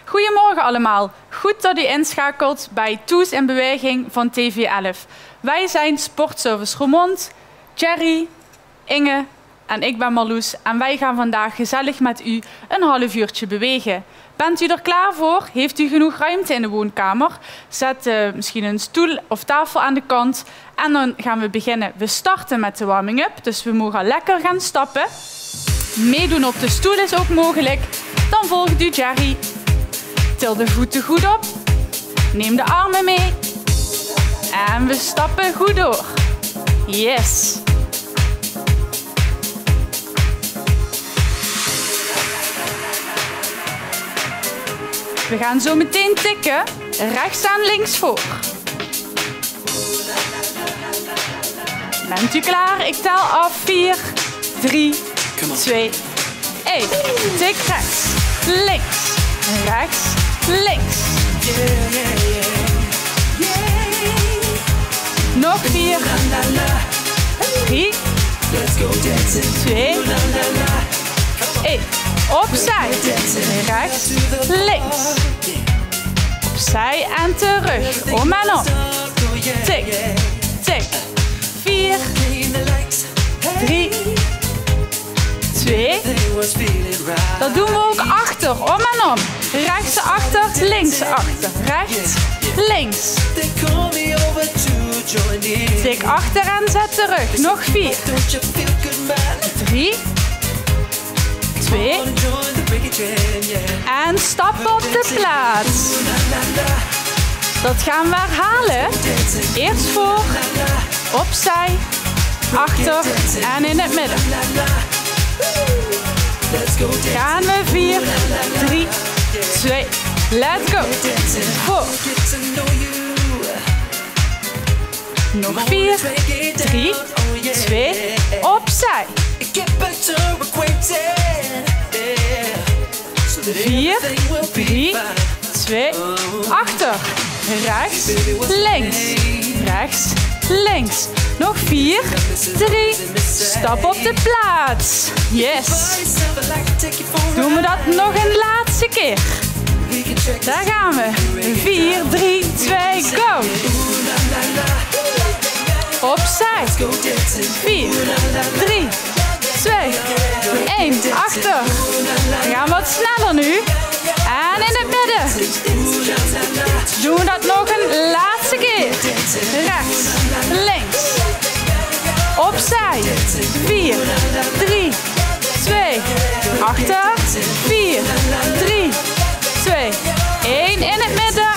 Goedemorgen allemaal. Goed dat u inschakelt bij Toes in Beweging van TV11. Wij zijn Sportservice Roermond, Jerry, Inge en ik ben Marloes. En wij gaan vandaag gezellig met u een half uurtje bewegen. Bent u er klaar voor? Heeft u genoeg ruimte in de woonkamer? Zet misschien een stoel of tafel aan de kant. En dan gaan we beginnen. We starten met de warming-up, dus we mogen lekker gaan stappen. Meedoen op de stoel is ook mogelijk. Dan volgt u Jerry. Til de voeten goed op. Neem de armen mee. En we stappen goed door. Yes! We gaan zo meteen tikken. Rechts aan, links voor. Bent u klaar? Ik tel af. 4, 3, 2, 1. Tik rechts, links, rechts, links. Nog 4, 3, 2, 1. Opzij, rechts, links. Opzij en terug. Om en om. Tik, tik. 4, 3, 2. Dat doen we ook achter. Om en om. Rechts achter, links achter. Rechts, links. Tik achter en zet terug. Nog 4, 3, 2. En stap op de plaats. Dat gaan we herhalen. Eerst voor, opzij, achter en in het midden. Gaan we 4, 3, 2, let's go. Voor. Nog 4, 3, 2, opzij. 4, 3, 2, achter. Rechts, links. Rechts, links. Nog 4, 3, stap op de plaats. Yes. Doen we dat nog een laatste keer. Daar gaan we. 4, 3, 2, go. Opzij. 4, 3, 2, 1, achter. We gaan wat sneller nu. En in het midden. Doen we dat nog een laatste keer. Rechts, links. Opzij. 4, 3, 2, achter. 4, 3, 2, 1 in het midden.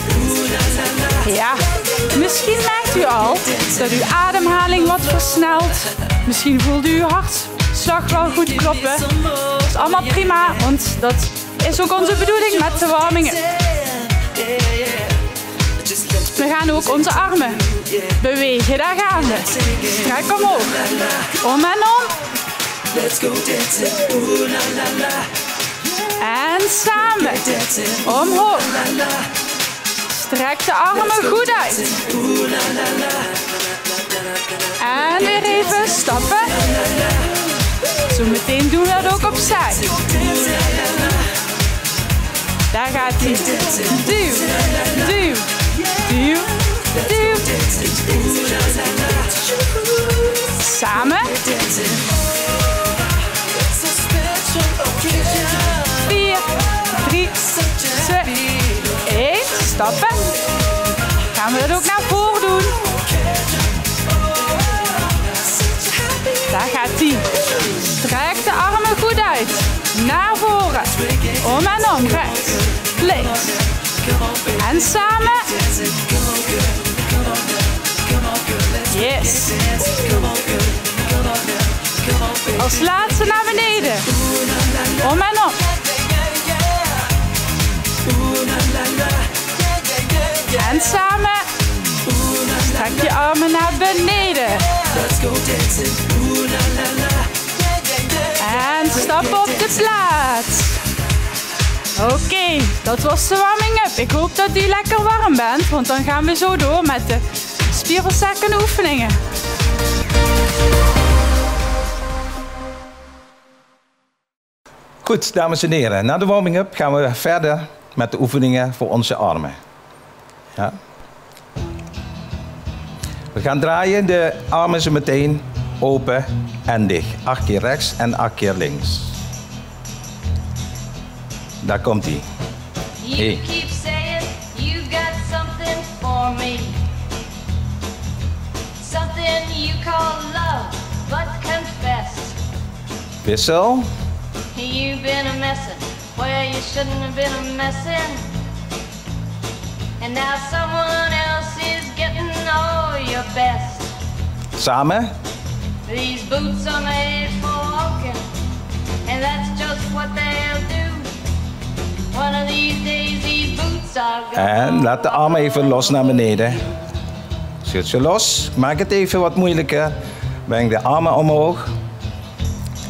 Ja, misschien merkt u al dat uw ademhaling wat versnelt. Misschien voelt u uw hartslag wel goed kloppen. Dat is allemaal prima, want dat is ook onze bedoeling met de warmingen. We gaan ook onze armen bewegen, daar gaan we. Strek omhoog, om en om. En samen, omhoog. Strek de armen goed uit. En weer even stappen. Zometeen doen we dat ook opzij. Daar gaat hij. Duw, duw, duw, duw. Samen. 4, 3, 2, 1. Stappen. Gaan we dat ook naar voren doen. Daar gaat hij. Strek de armen goed uit. Naar voren. Om en om. Rechts. Links. En samen. Yes. Als laatste naar beneden. Om en om. En samen. Strek je armen naar beneden. En stap op de plaats. Oké, dat was de warming-up. Ik hoop dat u lekker warm bent, want dan gaan we zo door met de spierversterkende oefeningen. Goed, dames en heren. Na de warming-up gaan we verder met de oefeningen voor onze armen. Ja. We gaan draaien, de armen zo meteen open en dicht. 8 keer rechts en 8 keer links. Daar komt ie. You keep saying you got something for me. Something you call love, but confess. Wissel. You've been a messin' where you shouldn't have been a messin'. And now someone else is getting all your best. Samen. These boots are made for walking, and that's just what they'll do. One of these days these boots are gonna En laat de armen even los naar beneden. Schud ze los. Maak het even wat moeilijker. Breng de armen omhoog.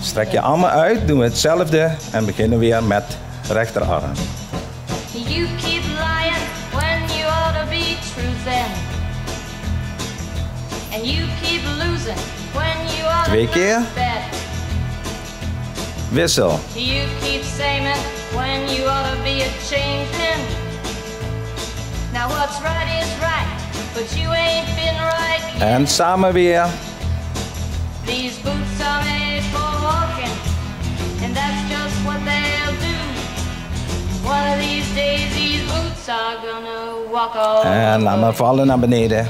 Strek je armen uit. Doen we hetzelfde. En beginnen weer met rechterarm. You keep lying when you ought to be truthin'. And you keep losing when you ought to 2 keer. bet. Wissel. You keep saying when you ought to be a changing. Now what's right is right, but you ain't been right yet. En samen weer. These boots are made for walking, and that's just what they'll do. One of these days these boots are gonna walk all En laat maar vallen naar beneden.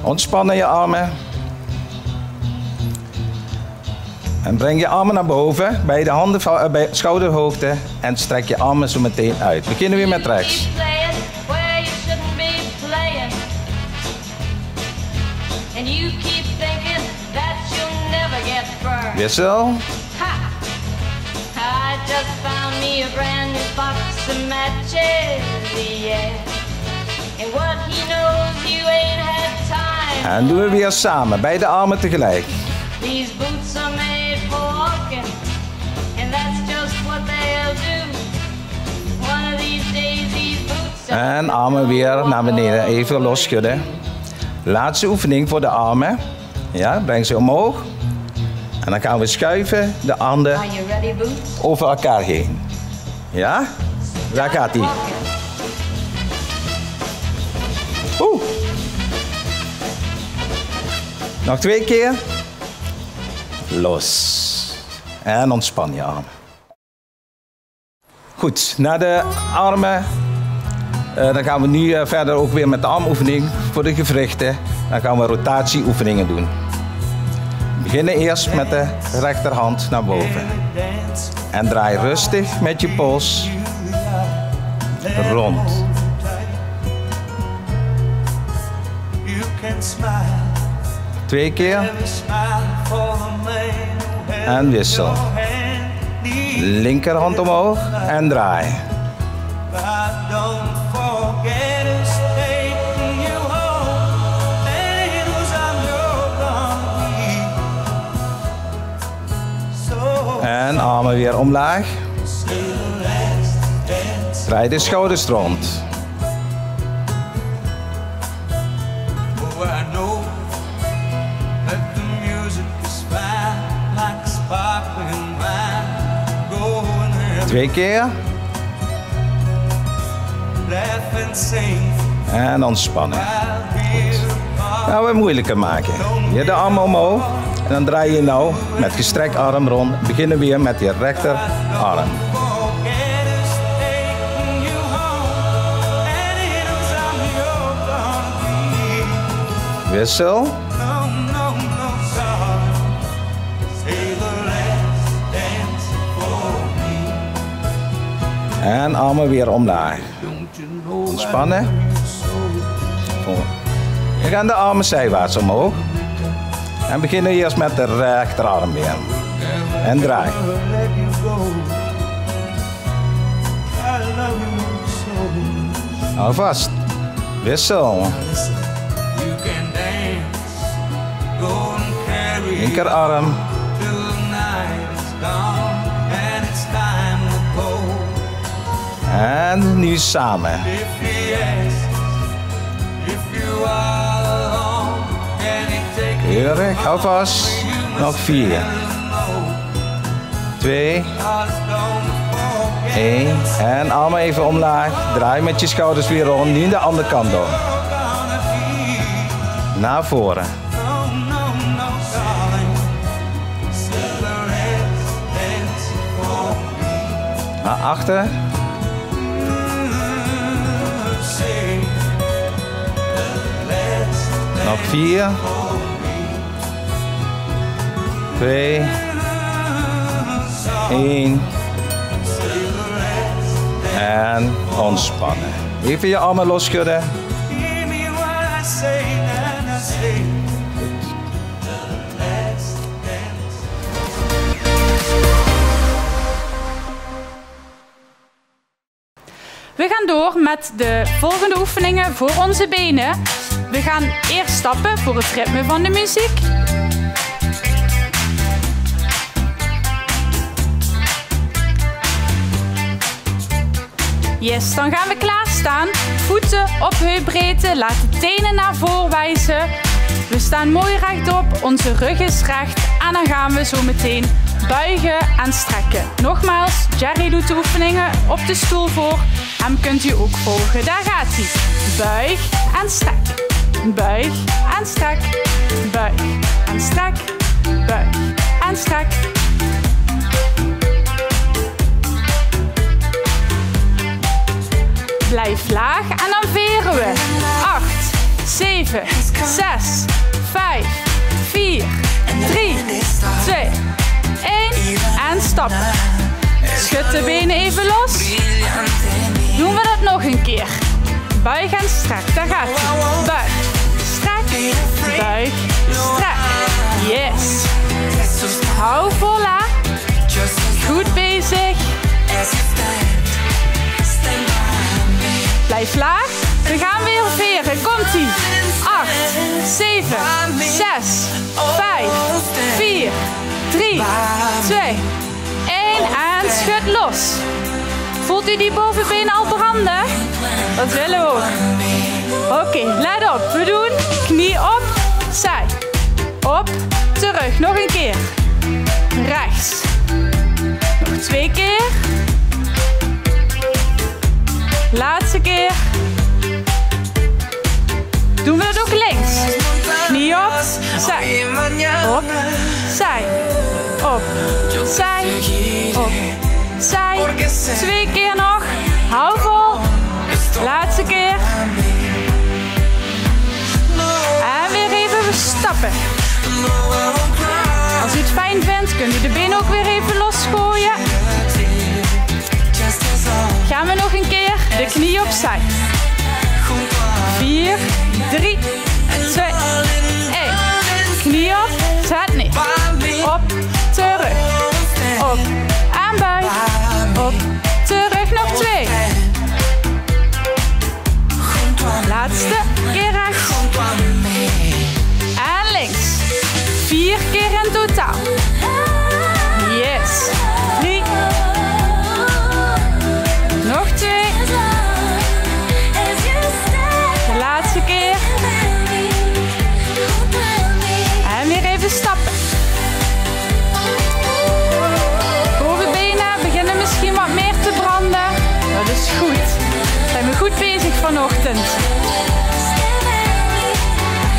Ontspannen je armen. En breng je armen naar boven, bij de handen bij schouderhoogte en strek je armen zo meteen uit. We beginnen weer met rechts. Wissel. En doen we weer samen, beide armen tegelijk. These boots are made for walking, and that's just what they'll do. One of these days these boots are En armen weer naar beneden, even losschudden. Laatste oefening voor de armen. Ja, breng ze omhoog. En dan gaan we schuiven de handen Are you ready, boots? over elkaar heen. Ja, daar gaat hij. Oeh. Nog 2 keer. Los. En ontspan je armen. Goed, na de armen. Dan gaan we nu verder ook weer met de armoefening voor de gewrichten. Dan gaan we rotatieoefeningen doen. We beginnen eerst met de rechterhand naar boven. En draai rustig met je pols rond. Twee keer. En wissel. Linkerhand omhoog en draai. En armen weer omlaag. Draai de schouders rond. Twee keer. En ontspannen. Goed. Gaan we moeilijker maken. Je de armen omhoog. En dan draai je nou met gestrekt arm rond. Beginnen weer met je rechterarm. Wissel. En armen weer omlaag. Ontspannen. We gaan de armen zijwaarts omhoog. En beginnen eerst met de rechterarm weer. En draai. Hou vast. Wissel. Linkerarm. En nu samen. Keurig, hou vast. Nog 4. 2. 1. En armen even omlaag. Draai met je schouders weer rond. Nu de andere kant op. Naar voren. Naar achter. Nog 4. 2. 1. En ontspannen. Even je armen losschudden. We gaan door met de volgende oefeningen voor onze benen. We gaan eerst stappen voor het ritme van de muziek. Yes, dan gaan we klaarstaan. Voeten op heupbreedte, laat de tenen naar voren wijzen. We staan mooi rechtop, onze rug is recht en dan gaan we zo meteen buigen en strekken. Nogmaals, Jerry doet de oefeningen op de stoel voor. Hem kunt u ook volgen. Daar gaat hij. Buig en strek. Buig en strek. Buig en strek. Buig en strek. Blijf laag en dan veren we. 8, 7, 6, 5, 4, 3, 2, 1 en stappen. Schud de benen even los. Doen we dat nog een keer. Buig en strek, daar gaat hij. Buig, strek, buig, strek. Yes. Hou vol aan. Goed bezig. Blijf laag. We gaan weer veren. Komt-ie. 8, 7, 6, 5, 4, 3, 2, 1 en schud los. Voelt u die bovenbenen al branden? Dat willen we ook. Oké, let op. We doen knie op, zij. Op, terug. Nog een keer. Rechts. Nog 2 keer. Laatste keer. Doen we het ook links. Knie op, zij. Op, zij. Op, zij. Op, zij. 2 keer nog. Hou vol. Laatste keer. En weer even stappen. Als u het fijn vindt, kunt u de benen ook weer even losgooien. Gaan we nog een keer. De knie opzij. 4, 3, 2, 1. Knie op, zet neer. Op, terug. Op en buig. Op, terug, nog 2. Laatste keer rechts. En links. 4 keer in totaal. Yes. 3. Nog 2. De laatste keer. En weer even stappen. Bovenbenen beginnen misschien wat meer te branden. Dat is goed. Zijn we goed bezig vanochtend.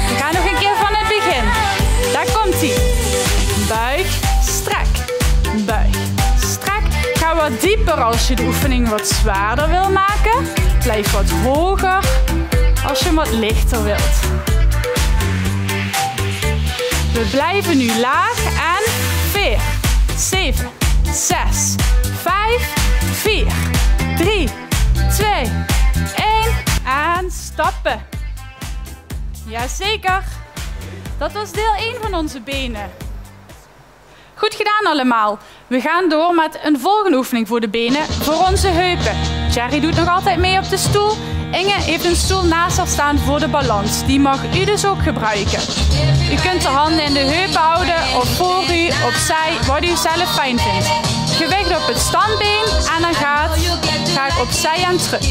We gaan nog een keer van het begin. Daar komt hij. Buig, strek. Buig, strek. Ga wat dieper als je de oefening wat zwaarder wil maken. Blijf wat hoger als je hem wat lichter wilt. We blijven nu laag en 4, 7, 6, 5, 4, 3, 2, 1 en stappen. Jazeker. Dat was deel 1 van onze benen. Goed gedaan allemaal. We gaan door met een volgende oefening voor de benen, voor onze heupen. Jerry doet nog altijd mee op de stoel. Inge heeft een stoel naast haar staan voor de balans. Die mag u dus ook gebruiken. U kunt de handen in de heupen houden of voor u, opzij, wat u zelf fijn vindt. Gewicht op het standbeen en dan ga ik opzij en terug.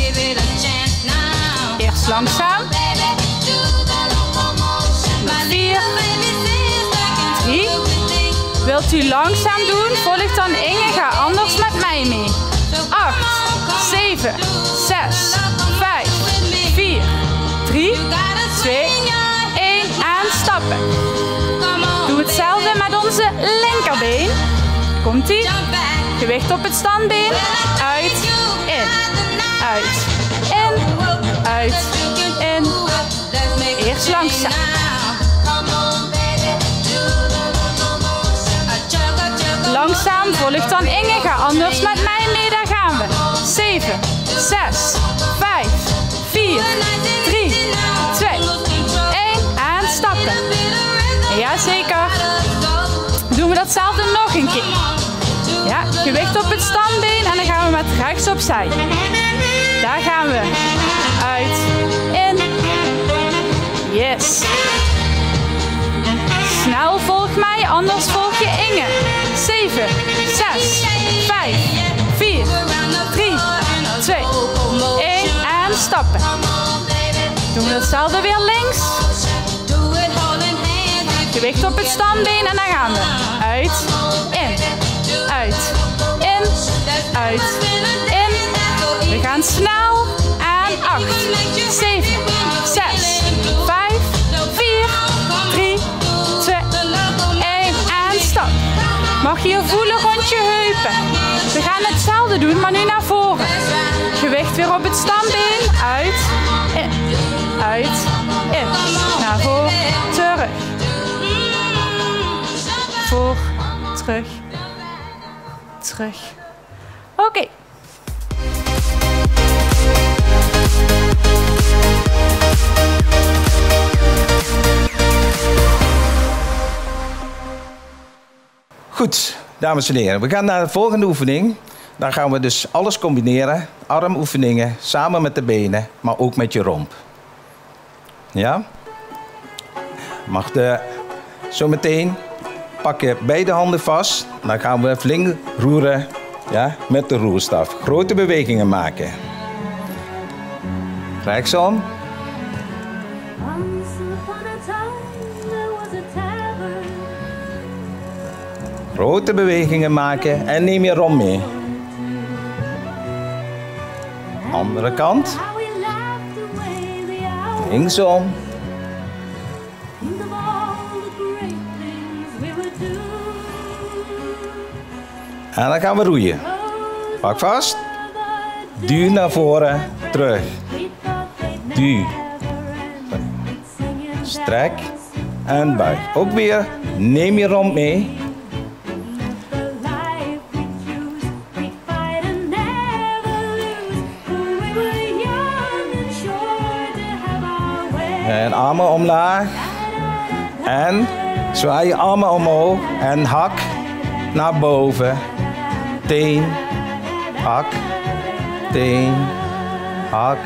Eerst langzaam. 4, 3. Wilt u langzaam doen? Volg dan Inge. Ga anders met mij mee. 8, Gewicht op het standbeen. Uit, in. Uit, in. Uit, in. Eerst langzaam. Langzaam volgt dan Inge. Ga anders met mij mee, daar gaan we. 7, 6, 5, 4, 3, 2, 1 en stappen. Jazeker. Doen we datzelfde nog een keer. Ja, gewicht op het standbeen en dan gaan we met rechts opzij. Daar gaan we. Uit, in. Yes. Snel volg mij, anders volg je Inge. 7, 6, 5, 4, 3, 2, 1 en stappen. Doen we hetzelfde weer links. Gewicht op het standbeen en dan gaan we. Uit, in, uit, in, uit, in. We gaan snel en 8, 7, 6, 5, 4, 3, 2, 1 en stap. Mag je voelen rond je heupen. We gaan hetzelfde doen, maar nu naar voren. Gewicht weer op het standbeen. Uit, in, uit, in. Naar voren, terug. Voor, terug, terug. Oké. Goed, dames en heren. We gaan naar de volgende oefening. Dan gaan we dus alles combineren. Armoefeningen, samen met de benen, maar ook met je romp. Ja? Mag zometeen pak je beide handen vast. Dan gaan we flink roeren, ja, met de roerstaf. Grote bewegingen maken. Rechtsom. Grote bewegingen maken en neem je romp mee. Andere kant. Linksom. En dan gaan we roeien. Pak vast. Duw naar voren, terug. Duw. Strek en buig. Ook weer, neem je romp mee. En armen omlaag. En zwaai je armen omhoog en hak naar boven. Teen, hak, teen, hak.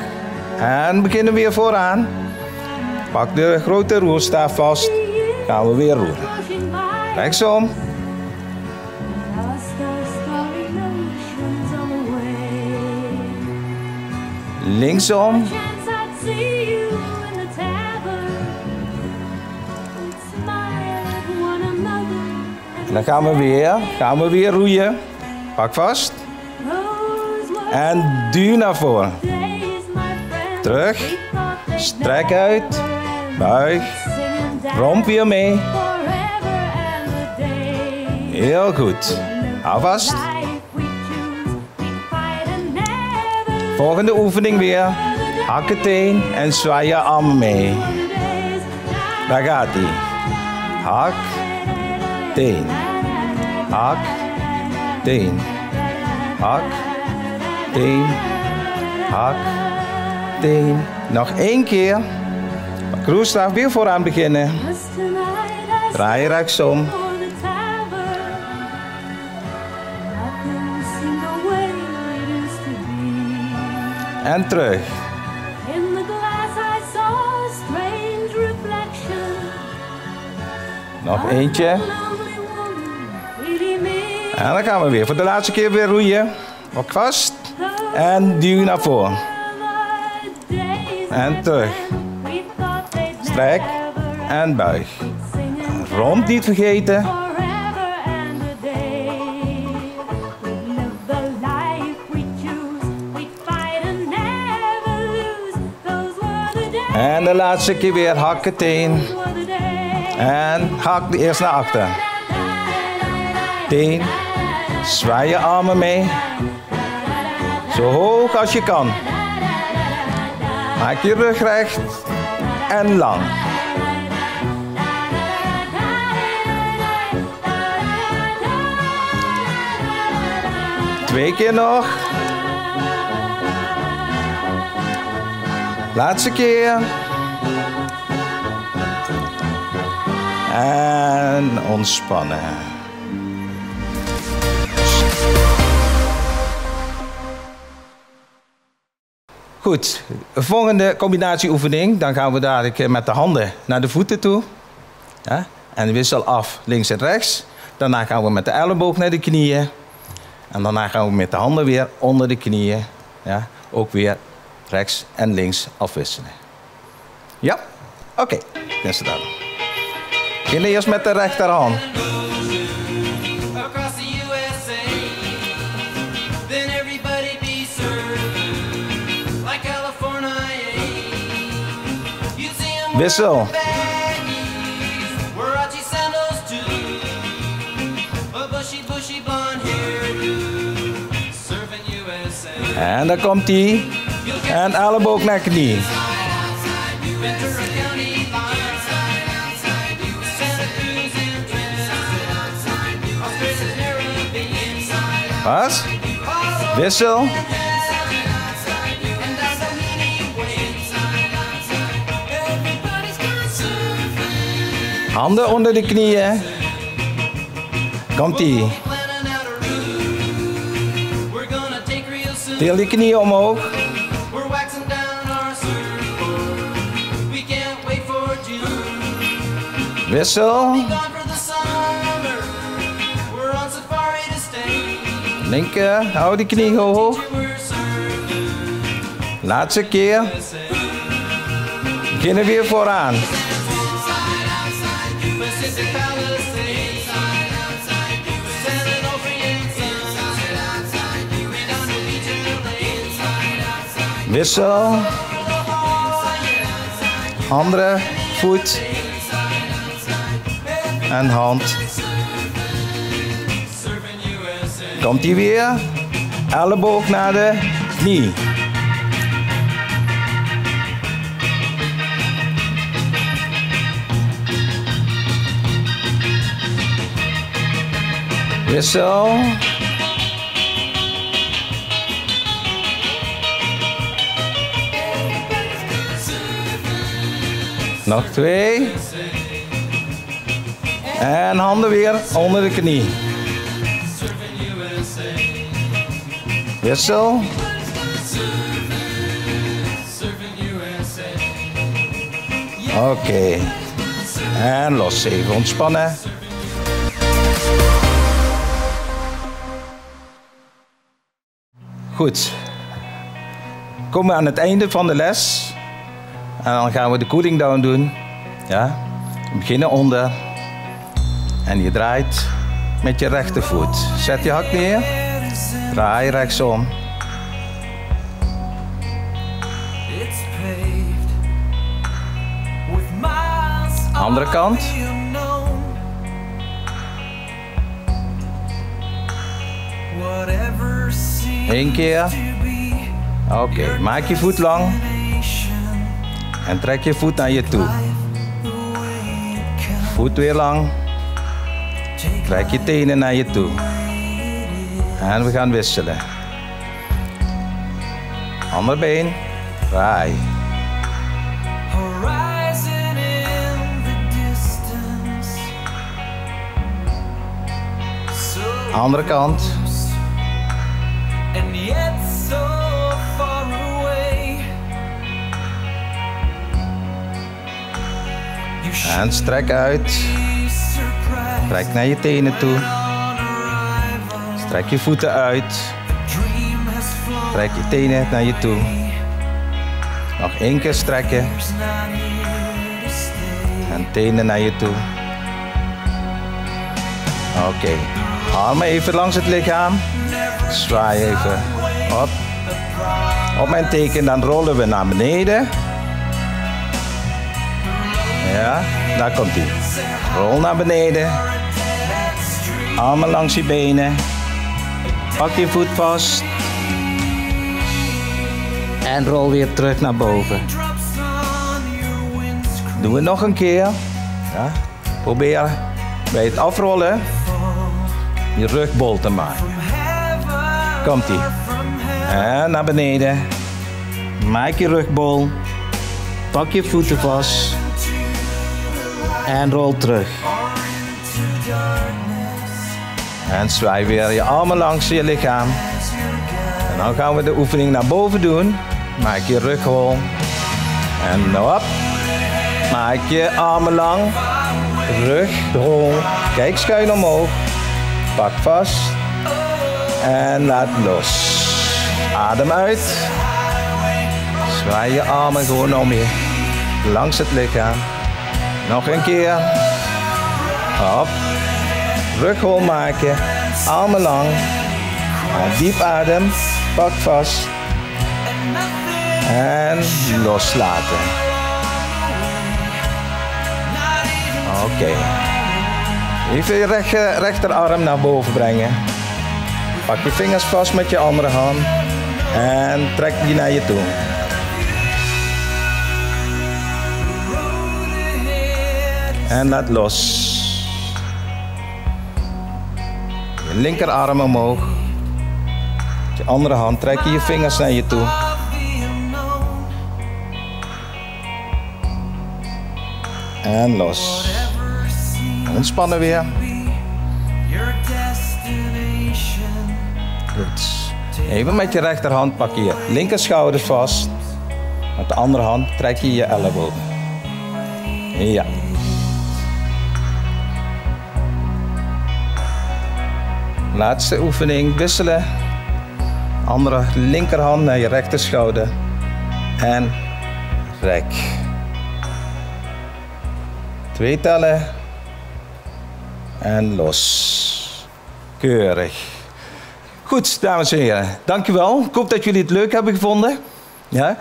En beginnen weer vooraan. Pak de grote roerstaaf vast. Gaan we weer roeren. Rechtsom. Linksom. En dan gaan we weer roeien. Pak vast. En duw naar voren. Terug. Strek uit. Buig. Romp weer mee. Heel goed. Hou vast. Volgende oefening weer. Hakken teen en zwaai je armen mee. Daar gaat ie. Hak. Teen. Hak. Teen. Hak. Teen. Hak. Teen. Nog 1 keer. Roerstaaf weer vooraan beginnen. Draai je rechtsom. En terug. Nog eentje. En dan gaan we weer voor de laatste keer weer roeien. Pak vast. En duw naar voren. En terug. Strek en buig. Romp niet vergeten. En de laatste keer weer hakken teen. En hak eerst naar achter. Teen, Zwaai je armen mee. Zo hoog als je kan. Maak je rug recht en lang. Twee keer nog. Laatste keer. En ontspannen. Goed, volgende combinatieoefening. Dan gaan we dadelijk met de handen naar de voeten toe. Ja? En wissel af links en rechts. Daarna gaan we met de elleboog naar de knieën. En daarna gaan we met de handen weer onder de knieën. Ja? Ook weer rechts en links afwisselen. Ja? Oké. Dan staat het. Begin eerst met de rechterhand. Wissel. En dan komt hij. En elleboog naar knie. Pas. Wissel. Handen onder de knieën. Komt-ie. Til die knieën omhoog. Wissel. Linker, hou die knie hoog. Laatste keer. Beginnen weer vooraan. Wissel. Andere voet. En hand. Komt hij weer. Elleboog naar de knie. Wissel. Nog twee. En handen weer onder de knie. Wissel. Oké. En los, even ontspannen. Goed. Komen we aan het einde van de les. En dan gaan we de cooling down doen. Ja. We beginnen onder. En je draait met je rechtervoet. Zet je hak neer. Draai rechtsom. Andere kant. Eén keer. Oké, maak je voet lang. En trek je voet naar je toe. Voet weer lang. Trek je tenen naar je toe. En we gaan wisselen. Ander been. Draai. Andere kant. En strek uit. Trek naar je tenen toe. Strek je voeten uit. Trek je tenen naar je toe. Nog één keer strekken. En tenen naar je toe. Oké. Armen even langs het lichaam. Zwaai even op. Op mijn teken, dan rollen we naar beneden. Ja, daar komt hij. Rol naar beneden. Armen langs je benen. Pak je voet vast. En rol weer terug naar boven. Doe het nog een keer. Ja. Probeer bij het afrollen je rug bol te maken. Komt-ie. En naar beneden. Maak je rug bol. Pak je voeten vast. En rol terug. En zwaai weer je armen langs je lichaam. En dan gaan we de oefening naar boven doen. Maak je rug hol. En op. Maak je armen lang. Rug hol. Kijk schuin omhoog. Pak vast. En laat los. Adem uit. Zwaai je armen gewoon om je. Langs het lichaam. Nog een keer. Op. Rug hol maken. Armen lang. En diep adem. Pak vast. En loslaten. Oké. Even je rechterarm naar boven brengen. Pak je vingers vast met je andere hand. En trek die naar je toe. En laat los. Je linkerarm omhoog. Met je andere hand trek je vingers naar je toe. En los. Ontspannen weer. Goed. Even met je rechterhand pak je je linkerschouders vast. Met de andere hand trek je je ellebogen. Ja. Laatste oefening. Wisselen. Andere linkerhand naar je rechterschouder. En rek. 2 tellen. En los. Keurig. Goed, dames en heren. Dankjewel. Ik hoop dat jullie het leuk hebben gevonden. Ja.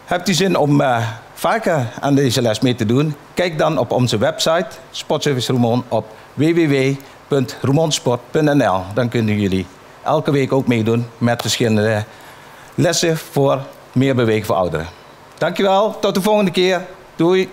Hebt u zin om vaker aan deze les mee te doen? Kijk dan op onze website Sportservice Roermond op www.roermondsport.nl. Dan kunnen jullie elke week ook meedoen met verschillende lessen voor meer bewegen voor ouderen. Dankjewel. Tot de volgende keer. Doei.